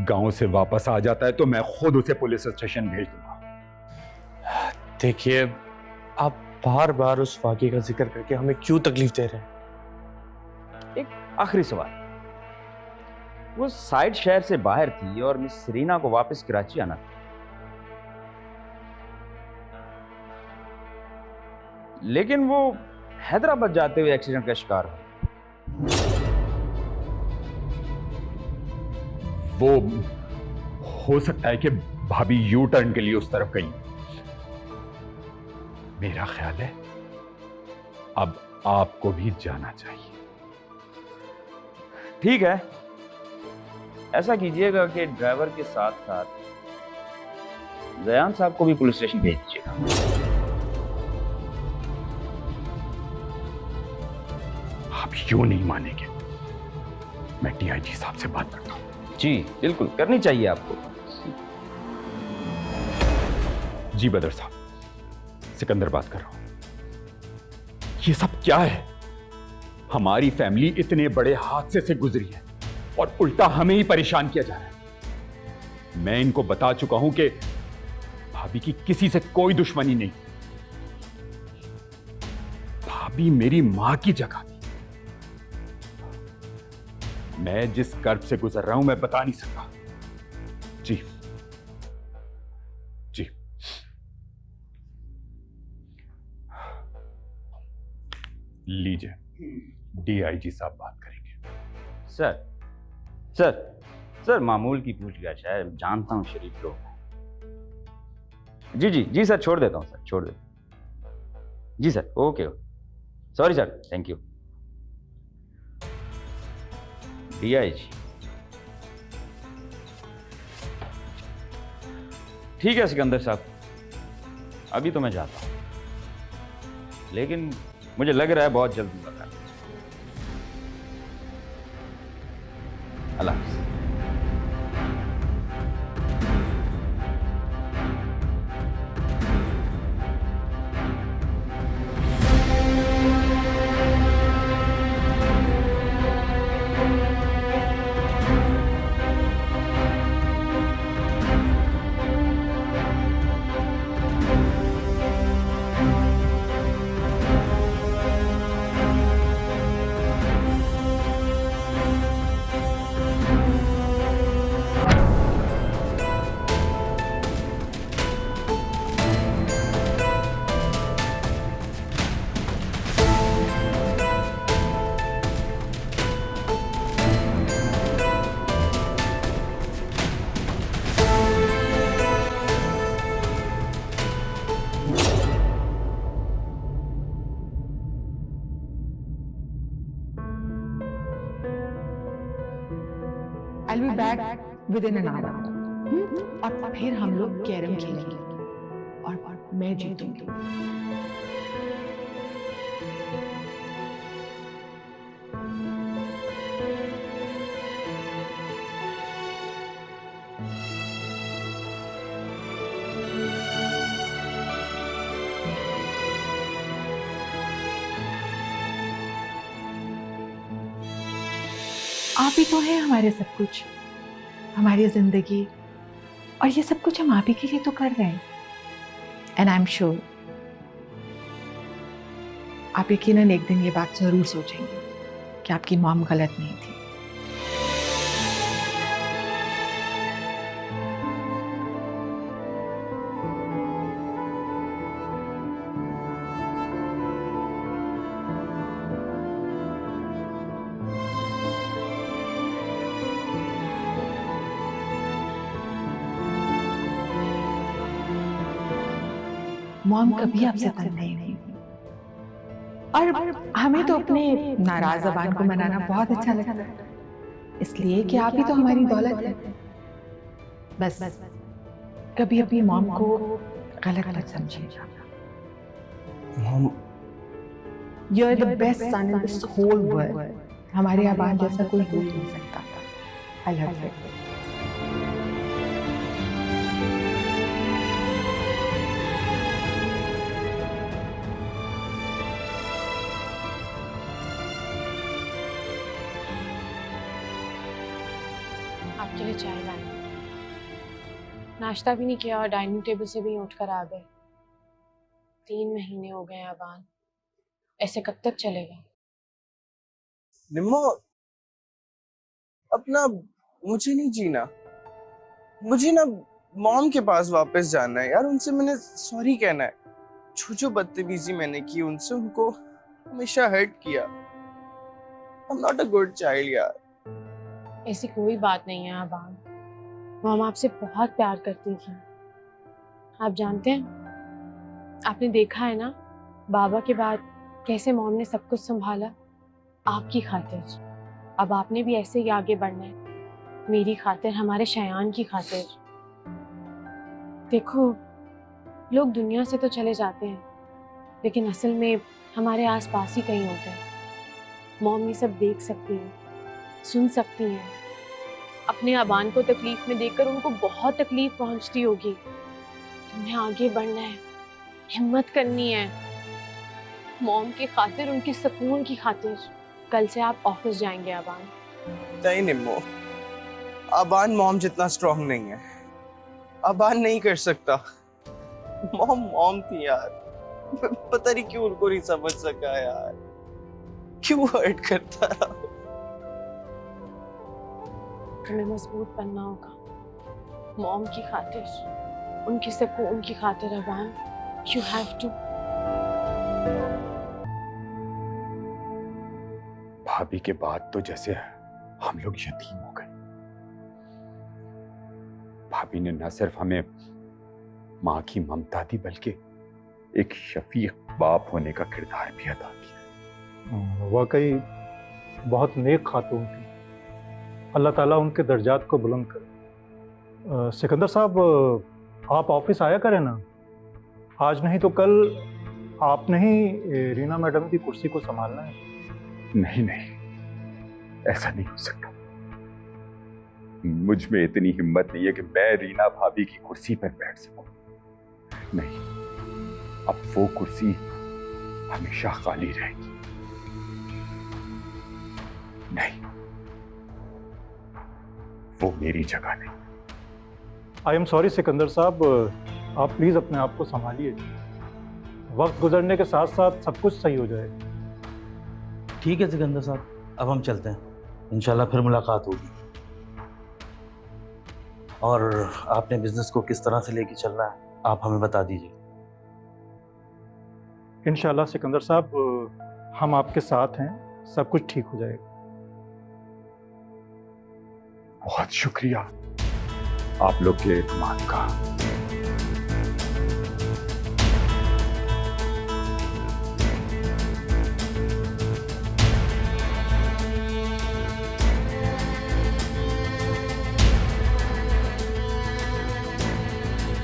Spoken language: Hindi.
गांव से वापस आ जाता है तो मैं खुद उसे पुलिस स्टेशन भेज दूंगा। देखिए, आप बार बार उस वाक़े का जिक्र करके हमें क्यों तकलीफ दे रहे हैं? एक आखिरी सवाल, वो साइड शहर से बाहर थी और मिस सेरेना को वापस कराची आना था, लेकिन वो हैदराबाद जाते हुए एक्सीडेंट का शिकार हुआ। वो हो सकता है कि भाभी यू टर्न के लिए उस तरफ गई। मेरा ख्याल है अब आपको भी जाना चाहिए। ठीक है, ऐसा कीजिएगा कि ड्राइवर के साथ साथ जयान साहब को भी पुलिस स्टेशन भेज दीजिएगा। आप यूं नहीं मानेंगे, मैं डीआईजी साहब से बात करता हूं। जी बिल्कुल, करनी चाहिए आपको। जी बदर साहब, सिकंदर बात कर रहा हूं। ये सब क्या है? हमारी फैमिली इतने बड़े हादसे से गुजरी है और उल्टा हमें ही परेशान किया जा रहा है। मैं इनको बता चुका हूं कि भाभी की किसी से कोई दुश्मनी नहीं। भाभी मेरी मां की जगह थी। मैं जिस कर्ब से गुजर रहा हूं मैं बता नहीं सकता। जी जी, लीजिए, डीआईजी साहब बात करेंगे। सर सर सर मामूल की पूछताछ है, जानता हूं शरीफ लोग हैं। जी जी जी सर, छोड़ देता हूं सर, छोड़ देता हूं। जी sir, okay, sorry sir, thank you. DIG, ठीक है सिकंदर साहब, अभी तो मैं जाता हूं, लेकिन मुझे लग रहा है बहुत जल्द मुलाकात। अल्लाह हाफ़िज़। I'll be back within an hour. और फिर हम लोग कैरम खेलेंगे और मैं जीतूंगी। आप ही तो हैं हमारे सब कुछ, हमारी जिंदगी, और ये सब कुछ हम आप ही के लिए तो कर रहे हैं। एंड आई एम श्योर आप यकीनन एक दिन ये बात जरूर सोचेंगे कि आपकी मॉम गलत नहीं थी। मॉम कभी आपसे तंग नहीं हुई, और हमें तो अपने नाराज ज़बान को मनाना बहुत अच्छा लगता है, इसलिए कि आप ही तो हमारी दौलत है। बस कभी अपनी मॉम को गलत मत समझिएगा। Mom, you are the best son in this whole world. हमारे आबाद जैसा कोई हो नहीं सकता। I love you. आपके लिए चाय लाई। नाश्ता भी नहीं किया और डाइनिंग टेबल से भी उठकर आ गए। 3 महीने हो गए अबान, ऐसे कब तक चलेगा? निम्मो, अपना मुझे नहीं जीना, मुझे ना मॉम के पास वापस जाना है यार। उनसे मैंने सॉरी कहना है। जो बदतमीजी मैंने की उनसे, उनको हमेशा हर्ट किया। I'm not a good child यार। ऐसी कोई बात नहीं है अबान, मॉम आपसे बहुत प्यार करती थी। आप जानते हैं, आपने देखा है ना बाबा के बाद कैसे मॉम ने सब कुछ संभाला आपकी खातिर। अब आपने भी ऐसे ही आगे बढ़ना है, मेरी खातिर, हमारे शयान की खातिर। देखो, लोग दुनिया से तो चले जाते हैं, लेकिन असल में हमारे आसपास ही कहीं होते हैं। मॉम ये सब देख सकती हैं, सुन सकती हैं। अपने अबान को तकलीफ में देखकर उनको बहुत तकलीफ पहुंचती होगी। तुम्हें आगे बढ़ना है, हिम्मत करनी है, मॉम की खातिर, उनके सुकून की खातिर। कल से आप ऑफिस जाएंगे अबान। नहीं निम्मो, अबान मॉम जितना स्ट्रांग नहीं है। अबान नहीं कर सकता। मॉम मॉम थी यार। पता नहीं क्यों उनको नहीं समझ सका यार, क्यों हर्ट करता रहा। तुम्हें मजबूत बनना होगा, मॉम की खातिर, उनके सुकून की खातिर अबान। You have to. भाभी के बाद तो जैसे हम लोग यतीम हो गए। भाभी ने न सिर्फ हमें मां की ममता दी, बल्कि एक शफीक बाप होने का किरदार भी अदा किया। वाकई बहुत नेक खातून थी। अल्लाह ताला उनके दर्जात को बुलंद करे। सिकंदर साहब, आप ऑफिस आया करें ना। आज नहीं तो कल आपने ही रीना मैडम की कुर्सी को संभालना है। नहीं नहीं, ऐसा नहीं हो सकता। मुझ में इतनी हिम्मत नहीं है कि मैं रीना भाभी की कुर्सी पर बैठ सकूं। नहीं, अब वो कुर्सी हमेशा खाली रहेगी। नहीं, वो मेरी जगह नहीं। आई एम सॉरी सिकंदर साहब, आप प्लीज़ अपने आप को संभालिए। वक्त गुजरने के साथ साथ सब कुछ सही हो जाएगा। ठीक है सिकंदर साहब, अब हम चलते हैं। इंशाल्लाह फिर मुलाकात होगी। और आपने बिजनेस को किस तरह से लेके चलना है, आप हमें बता दीजिए। इंशाल्लाह सिकंदर साहब, हम आपके साथ हैं, सब कुछ ठीक हो जाएगा। बहुत शुक्रिया आप लोग के एतमाद का।